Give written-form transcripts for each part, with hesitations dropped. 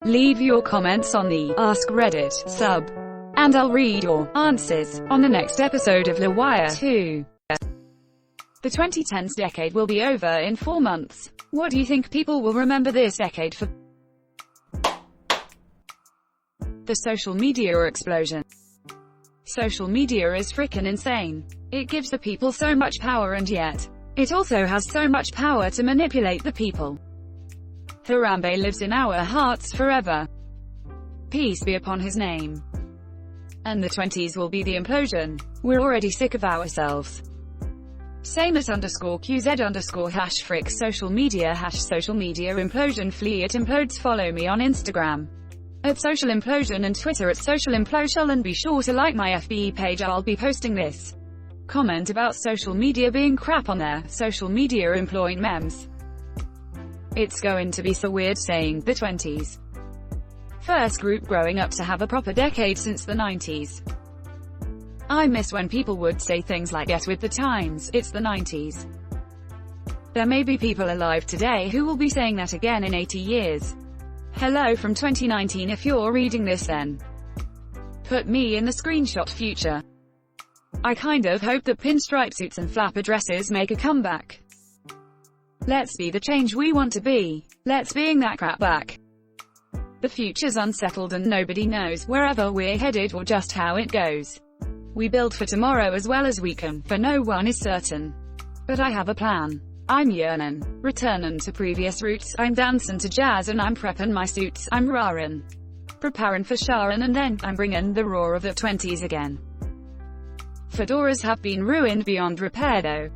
Leave your comments on the Ask Reddit sub, and I'll read your answers on the next episode of LWIAR 2. The 2010s decade will be over in 4 months. What do you think people will remember this decade for? The social media explosion. Social media is frickin' insane. It gives the people so much power, and yet it also has so much power to manipulate the people. Harambe lives in our hearts forever. Peace be upon his name. And the 20s will be the implosion. We're already sick of ourselves. Same at _QZ_ frick social media implosion flee it implodes. Follow me on Instagram at social implosion and Twitter at social implosion, and be sure to like my FB page. I'll be posting this comment about social media being crap on there. Social media employing memes. It's going to be so weird saying the 20s. First group growing up to have a proper decade since the 90s. I miss when people would say things like get with the times, it's the 90s. There may be people alive today who will be saying that again in 80 years. Hello from 2019 if you're reading this then. Put me in the screenshot future. I kind of hope that pinstripe suits and flapper dresses make a comeback. Let's be the change we want to be. Let's bring that crap back. The future's unsettled and nobody knows wherever we're headed or just how it goes. We build for tomorrow as well as we can, for no one is certain. But I have a plan. I'm yearning, returning to previous roots. I'm dancing to jazz and I'm prepping my suits. I'm raring, preparing for Sharon, and then I'm bringing the roar of the 20s again. Fedoras have been ruined beyond repair though.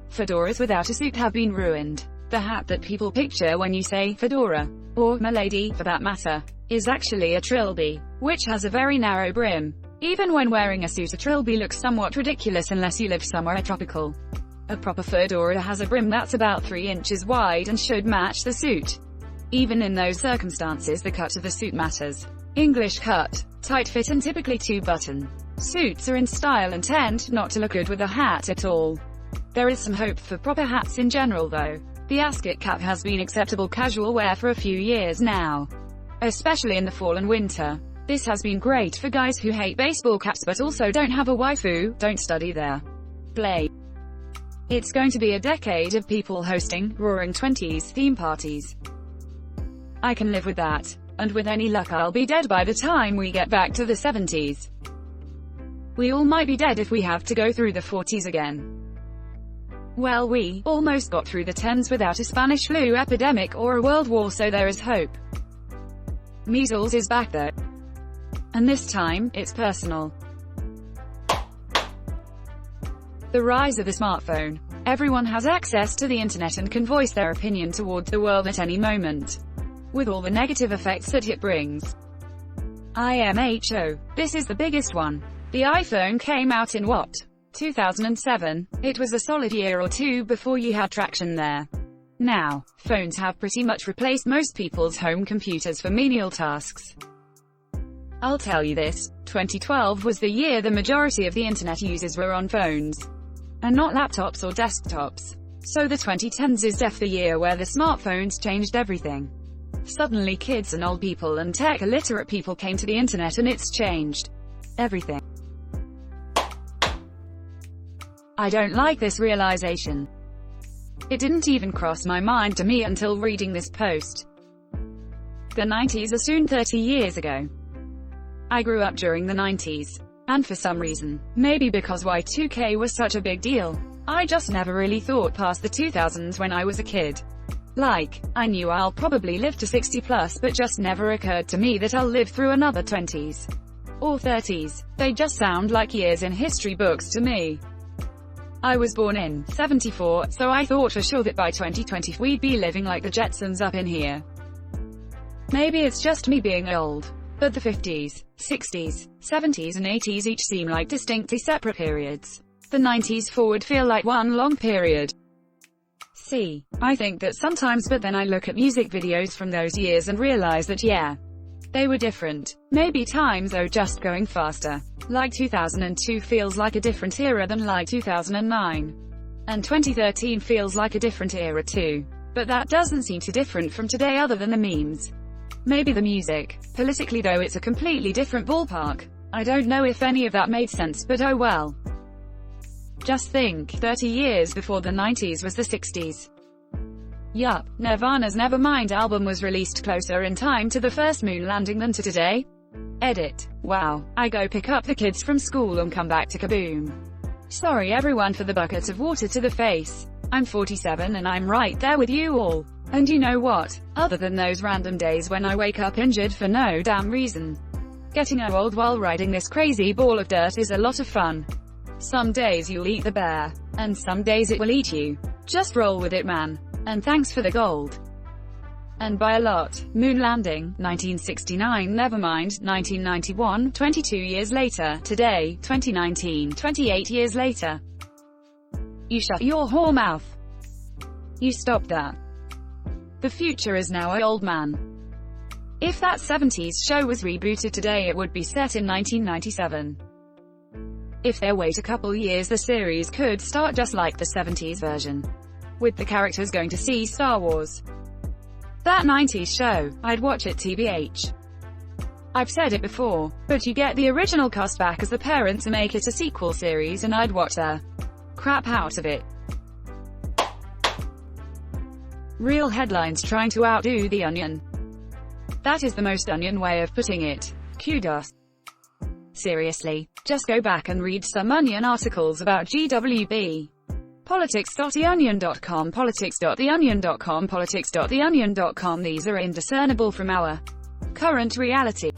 Fedoras without a suit have been ruined. The hat that people picture when you say fedora, or milady for that matter, is actually a trilby, which has a very narrow brim. Even when wearing a suit, a trilby looks somewhat ridiculous unless you live somewhere tropical. A proper fedora has a brim that's about 3 inches wide and should match the suit. Even in those circumstances, the cut of the suit matters. English cut, tight fit and typically 2-button. Suits are in style and tend not to look good with a hat at all. There is some hope for proper hats in general though. The ascot cap has been acceptable casual wear for a few years now, especially in the fall and winter. This has been great for guys who hate baseball caps but also don't have a waifu, don't study there. Play. It's going to be a decade of people hosting Roaring 20s theme parties. I can live with that, and with any luck I'll be dead by the time we get back to the 70s. We all might be dead if we have to go through the 40s again. Well, we almost got through the 10s without a Spanish flu epidemic or a world war, so there is hope. Measles is back though. And this time, it's personal. The rise of the smartphone. Everyone has access to the internet and can voice their opinion towards the world at any moment, with all the negative effects that it brings. IMHO. This is the biggest one. The iPhone came out in what? 2007. It was a solid year or two before you had traction there. Now, phones have pretty much replaced most people's home computers for menial tasks. I'll tell you this, 2012 was the year the majority of the internet users were on phones, and not laptops or desktops. So the 2010s is the year where the smartphones changed everything. Suddenly kids and old people and tech-illiterate people came to the internet and it's changed everything. I don't like this realization. It didn't even cross my mind to me until reading this post. The 90s are soon 30 years ago. I grew up during the 90s, and for some reason, maybe because Y2K was such a big deal, I just never really thought past the 2000s when I was a kid. Like, I knew I'll probably live to 60 plus, but just never occurred to me that I'll live through another 20s. Or 30s. They just sound like years in history books to me. I was born in 74, so I thought for sure that by 2020 we'd be living like the Jetsons up in here. Maybe it's just me being old. But the 50s, 60s, 70s and 80s each seem like distinctly separate periods. The 90s forward feel like one long period. See, I think that sometimes, but then I look at music videos from those years and realize that yeah, they were different. Maybe times though just going faster. Like 2002 feels like a different era than like 2009. And 2013 feels like a different era too. But that doesn't seem too different from today other than the memes. Maybe the music. Politically though it's a completely different ballpark. I don't know if any of that made sense, but oh well. Just think, 30 years before the 90s was the 60s. Yup, Nirvana's Nevermind album was released closer in time to the first moon landing than to today. Edit. Wow. I go pick up the kids from school and come back to kaboom. Sorry everyone for the bucket of water to the face. I'm 47 and I'm right there with you all. And you know what? Other than those random days when I wake up injured for no damn reason, getting old while riding this crazy ball of dirt is a lot of fun. Some days you'll eat the bear, and some days it will eat you. Just roll with it, man. And thanks for the gold. And by a lot. Moon landing, 1969, Nevermind, 1991, 22 years later, today, 2019, 28 years later. You shut your whore mouth. You stop that. The future is now an old man. If that 70s show was rebooted today it would be set in 1997. If they wait a couple years the series could start just like the 70s version, with the characters going to see Star Wars. That 90s show, I'd watch it tbh. I've said it before, but you get the original cast back as the parents and make it a sequel series and I'd watch the crap out of it. Real headlines trying to outdo The Onion. That is the most Onion way of putting it. Kudos. Seriously, just go back and read some Onion articles about GWB. Politics.theonion.com, politics.theonion.com, politics.theonion.com. These are indiscernible from our current reality.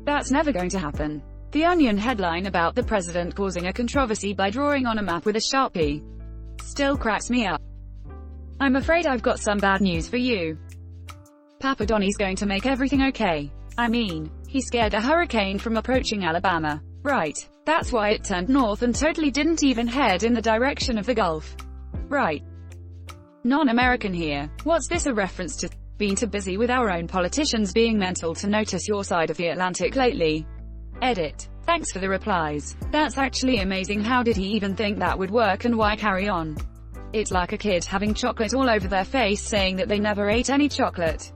That's never going to happen. The Onion headline about the president causing a controversy by drawing on a map with a Sharpie still cracks me up. I'm afraid I've got some bad news for you. Papa Donnie's going to make everything okay. I mean, he scared a hurricane from approaching Alabama. Right. That's why it turned north and totally didn't even head in the direction of the Gulf. Right. Non-American here. What's this a reference to? Been too busy with our own politicians being mental to notice your side of the Atlantic lately. Edit. Thanks for the replies. That's actually amazing. How did he even think that would work and why carry on? It's like a kid having chocolate all over their face saying that they never ate any chocolate.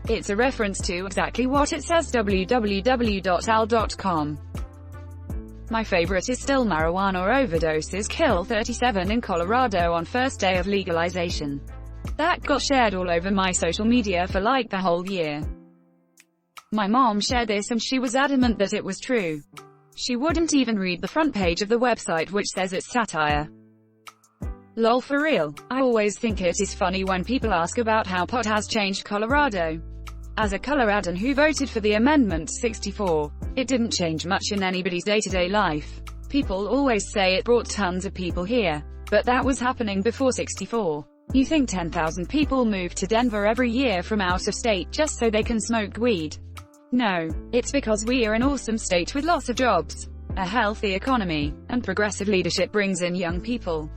It's a reference to exactly what it says. www.al.com. My favorite is still marijuana overdoses kill 37 in Colorado on first day of legalization. That got shared all over my social media for like the whole year. My mom shared this and she was adamant that it was true. She wouldn't even read the front page of the website which says it's satire. Lol, for real. I always think it is funny when people ask about how pot has changed Colorado. As a Coloradan who voted for the Amendment 64, it didn't change much in anybody's day-to-day life. People always say it brought tons of people here, but that was happening before 64. You think 10,000 people move to Denver every year from out of state just so they can smoke weed? No, it's because we are an awesome state with lots of jobs, a healthy economy, and progressive leadership brings in young people.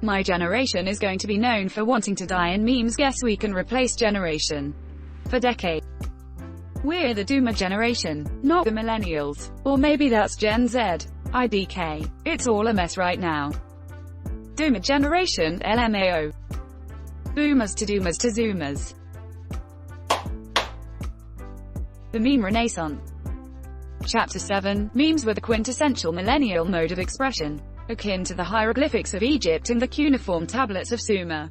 My generation is going to be known for wanting to die in memes. Guess we can replace generation for decades. We're the Doomer generation, not the millennials. Or maybe that's Gen Z. IDK. It's all a mess right now. Doomer generation, LMAO. Boomers to Doomers to Zoomers. The Meme Renaissance. Chapter 7. Memes were the quintessential millennial mode of expression, akin to the hieroglyphics of Egypt and the cuneiform tablets of Sumer.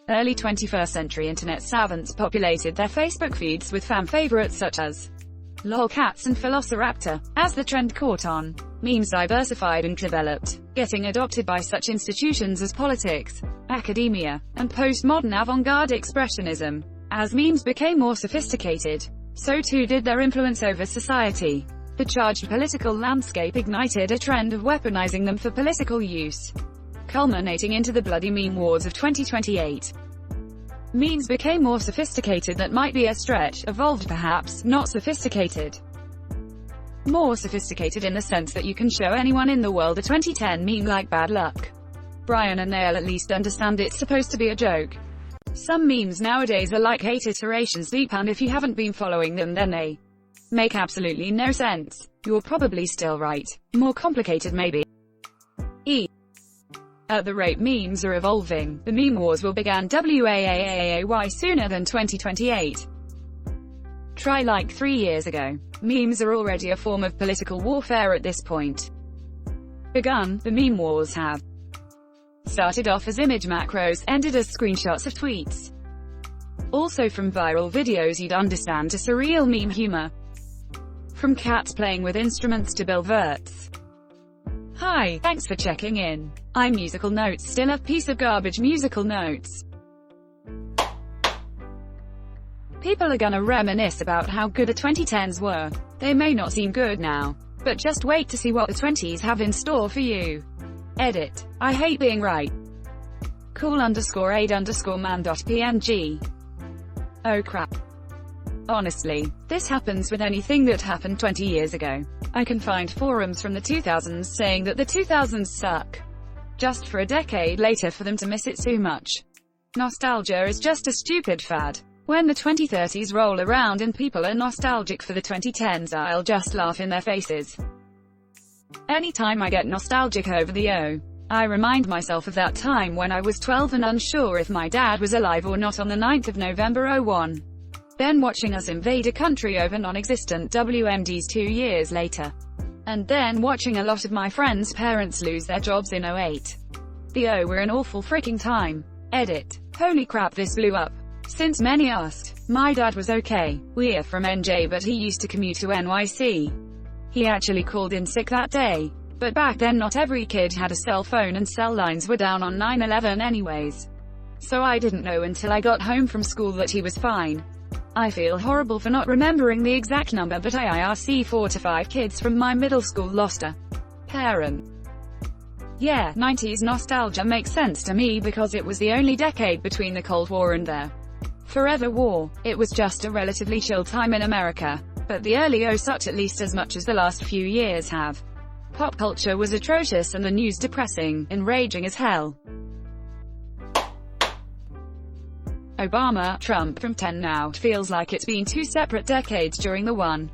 Early 21st century internet savants populated their Facebook feeds with fan favorites such as lolcats and Velociraptor. As the trend caught on, memes diversified and developed, getting adopted by such institutions as politics, academia, and postmodern avant-garde expressionism. As memes became more sophisticated, so too did their influence over society. The charged political landscape ignited a trend of weaponizing them for political use, culminating into the bloody meme wars of 2028. Memes became more sophisticated. That might be a stretch. Evolved perhaps, not sophisticated. More sophisticated in the sense that you can show anyone in the world a 2010 meme like bad luck. Brian and they'll at least understand it's supposed to be a joke. Some memes nowadays are like 8 iterations deep, and if you haven't been following them then they make absolutely no sense. You're probably still right. More complicated maybe. At the rate memes are evolving, the meme wars will begin WAAAAY sooner than 2028. Try like 3 years ago. Memes are already a form of political warfare at this point. Begun, the meme wars have started off as image macros, ended as screenshots of tweets. Also from viral videos you'd understand to surreal meme humor. From cats playing with instruments to billverts. Hi, thanks for checking in. I'm Musical Notes, still a piece of garbage musical notes. People are gonna reminisce about how good the 2010s were. They may not seem good now, but just wait to see what the 20s have in store for you. Edit. I hate being right. Cool_aid_man.png. Oh crap. Honestly, this happens with anything that happened 20 years ago. I can find forums from the 2000s saying that the 2000s suck. Just for a decade later for them to miss it so much. Nostalgia is just a stupid fad. When the 2030s roll around and people are nostalgic for the 2010s, I'll just laugh in their faces. Anytime I get nostalgic over the I remind myself of that time when I was 12 and unsure if my dad was alive or not on the 9th of November '01. Then watching us invade a country over non-existent WMDs 2 years later. And then watching a lot of my friends' parents lose their jobs in '08. The were an awful freaking time. Edit. Holy crap, this blew up. Since many asked, my dad was okay. We're from NJ but he used to commute to NYC. He actually called in sick that day. But back then not every kid had a cell phone and cell lines were down on 9/11 anyways. So I didn't know until I got home from school that he was fine. I feel horrible for not remembering the exact number, but IRC 4 to 5 kids from my middle school lost a parent. Yeah, 90s nostalgia makes sense to me because it was the only decade between the Cold War and the Forever War. It was just a relatively chill time in America. But the early sucked at least as much as the last few years have. Pop culture was atrocious and the news depressing, enraging as hell. Obama, Trump, from 10 now. It feels like it's been 2 separate decades during the one.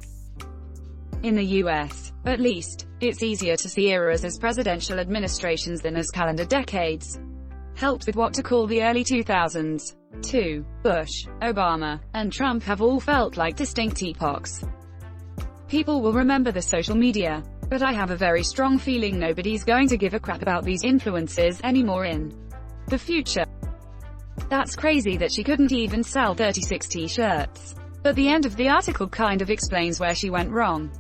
In the US, at least, it's easier to see eras as presidential administrations than as calendar decades. Helped with what to call the early 2000s. 2. Bush, Obama, and Trump have all felt like distinct epochs. People will remember the social media, but I have a very strong feeling nobody's going to give a crap about these influences anymore in the future. That's crazy that she couldn't even sell 36 t-shirts. But the end of the article kind of explains where she went wrong.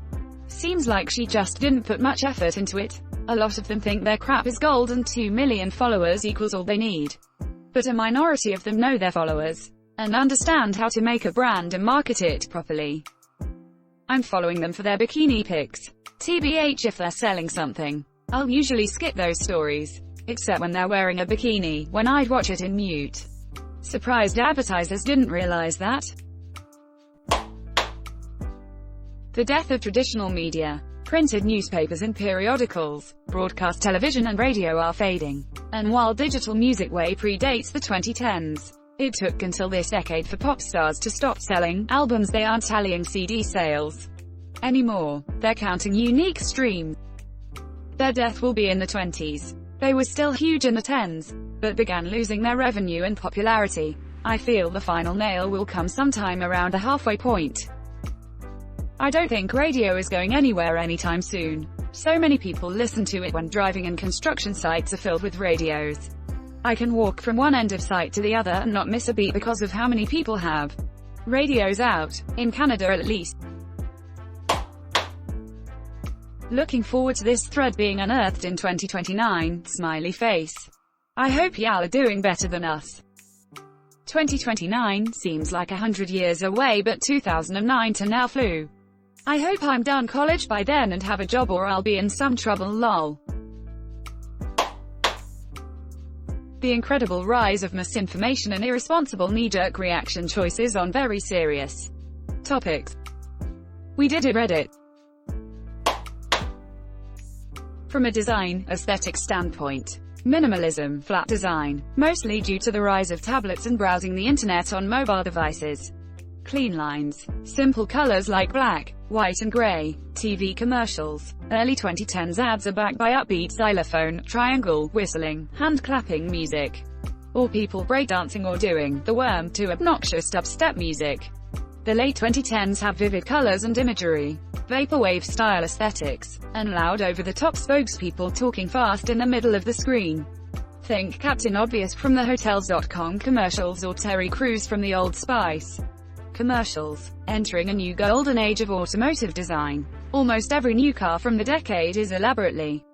Seems like she just didn't put much effort into it. A lot of them think their crap is gold and 2 million followers equals all they need. But a minority of them know their followers, and understand how to make a brand and market it properly. I'm following them for their bikini pics. TBH if they're selling something. I'll usually skip those stories. Except when they're wearing a bikini, when I'd watch it in mute. Surprised advertisers didn't realize that. The death of traditional media. Printed newspapers and periodicals, broadcast television and radio are fading. And while digital music way predates the 2010s, it took until this decade for pop stars to stop selling albums. They aren't tallying CD sales anymore. They're counting unique streams. Their death will be in the 20s. They were still huge in the 10s, but began losing their revenue and popularity. I feel the final nail will come sometime around the halfway point. I don't think radio is going anywhere anytime soon. So many people listen to it when driving, and construction sites are filled with radios. I can walk from one end of site to the other and not miss a beat because of how many people have radios out, in Canada at least. Looking forward to this thread being unearthed in 2029, smiley face. I hope y'all are doing better than us. 2029 seems like 100 years away, but 2009 to now flew. I hope I'm done college by then and have a job, or I'll be in some trouble lol. The incredible rise of misinformation and irresponsible knee-jerk reaction choices on very serious topics. We did it Reddit. From a design, aesthetic standpoint, minimalism, flat design, mostly due to the rise of tablets and browsing the internet on mobile devices. clean lines, simple colors like black, white and gray. TV commercials. Early 2010s ads are backed by upbeat xylophone, triangle, whistling, hand-clapping music, or people breakdancing or doing the worm to obnoxious dubstep music. The late 2010s have vivid colors and imagery, vaporwave-style aesthetics, and loud over-the-top spokespeople talking fast in the middle of the screen. Think Captain Obvious from the Hotels.com commercials or Terry Crews from the Old Spice commercials. Entering a new golden age of automotive design. Almost every new car from the decade is elaborately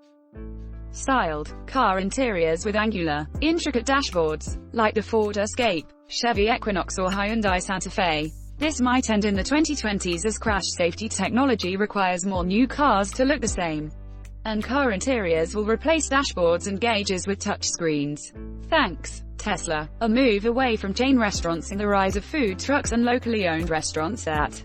styled. Car interiors with angular, intricate dashboards, like the Ford Escape, Chevy Equinox or Hyundai Santa Fe. This might end in the 2020s as crash safety technology requires more new cars to look the same, and car interiors will replace dashboards and gauges with touchscreens. Thanks, Tesla. A move away from chain restaurants and the rise of food trucks and locally owned restaurants that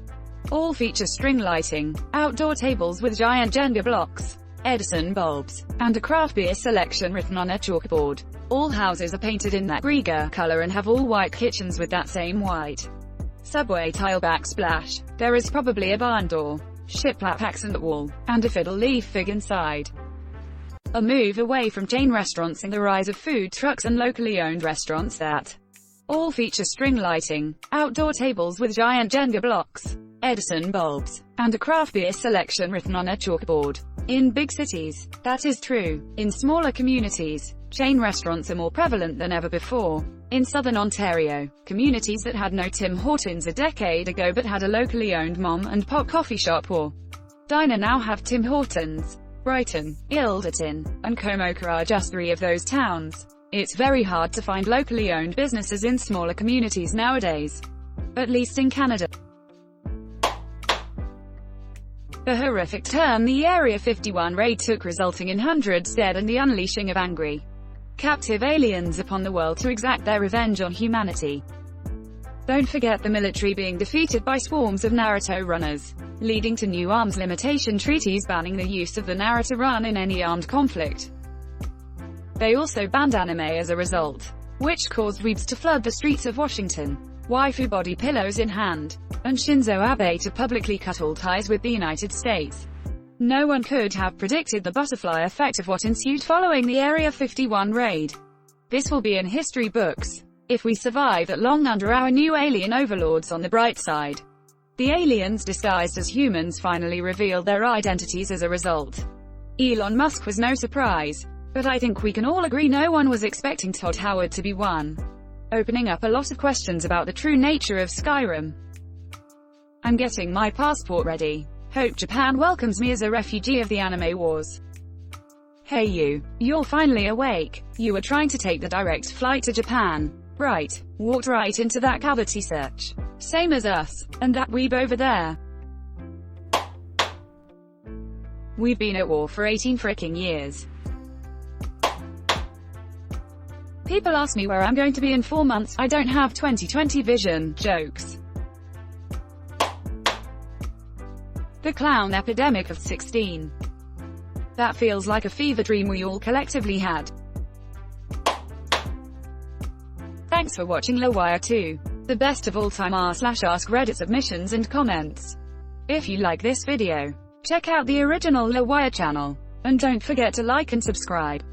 all feature string lighting, outdoor tables with giant Jenga blocks, Edison bulbs, and a craft beer selection written on a chalkboard. All houses are painted in that Grieger color and have all white kitchens with that same white subway tile backsplash. There is probably a barn door, shiplap accent wall, and a fiddle leaf fig inside. A move away from chain restaurants and the rise of food trucks and locally owned restaurants that all feature string lighting, outdoor tables with giant Jenga blocks, Edison bulbs, and a craft beer selection written on a chalkboard. In big cities, that is true. In smaller communities, chain restaurants are more prevalent than ever before. In southern Ontario, communities that had no Tim Hortons a decade ago but had a locally owned mom and pop coffee shop or diner now have Tim Hortons. Brighton, Ilderton, and Komoka are just three of those towns. It's very hard to find locally owned businesses in smaller communities nowadays. At least in Canada. The horrific turn the Area 51 raid took, resulting in hundreds dead and the unleashing of angry, captive aliens upon the world to exact their revenge on humanity. Don't forget the military being defeated by swarms of Naruto runners, leading to new arms limitation treaties banning the use of the Naruto run in any armed conflict. They also banned anime as a result, which caused weebs to flood the streets of Washington, waifu body pillows in hand, and Shinzo Abe to publicly cut all ties with the United States. No one could have predicted the butterfly effect of what ensued following the Area 51 raid. This will be in history books, if we survive that long under our new alien overlords. On the bright side, the aliens disguised as humans finally revealed their identities as a result. Elon Musk was no surprise, but I think we can all agree no one was expecting Todd Howard to be one, opening up a lot of questions about the true nature of Skyrim. I'm getting my passport ready. Hope Japan welcomes me as a refugee of the anime wars. Hey you're finally awake. You were trying to take the direct flight to Japan, right? Walked right into that cavity search. Same as us, and that weeb over there. We've been at war for 18 fricking years. People ask me where I'm going to be in 4 months. I don't have 2020 vision. Jokes. The clown epidemic of 16. That feels like a fever dream we all collectively had. Thanks for watching LWIAR 2. The best of all time r/AskReddit submissions and comments. If you like this video, check out the original LWIAR channel. And don't forget to like and subscribe.